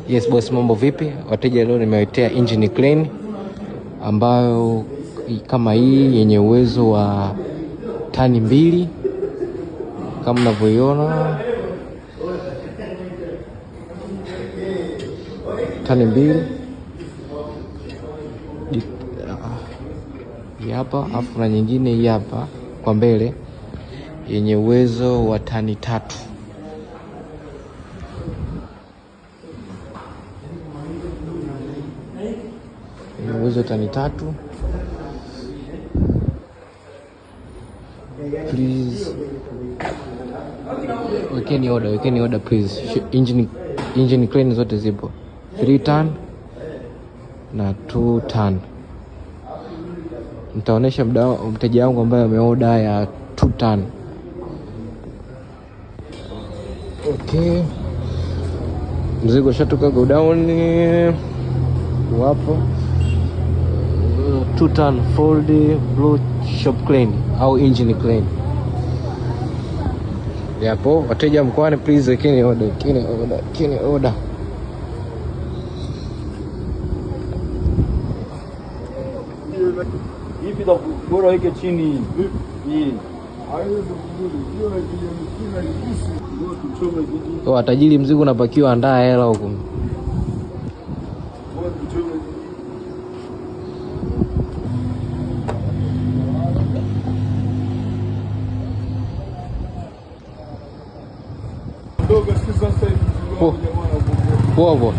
Yes boss, mambo vipi? Wateja leo nimewaletea engine clean ambayo kama hii yenye uwezo wa tani 2 kama unavyoiona, tani 2 hapa, afu na nyingine hii hapa kwa mbele yenye uwezo wa tani 3. Uwezo tani 3. Please wekeni order please. Engine clean zote zipo 3 ton na 2 ton. Nitaonesha mteja wangu ambaye ameoda ya 2 ton. Okay, mzigo shatoka go down wapo 2 ton Ford Blue Shop Clean au engine clean. Yapo wateja mkoani, please wekeni order. Hivi ndo bora weke chini hii. Watajiri mzigo unapakiwa, andaa hela huko. Poa.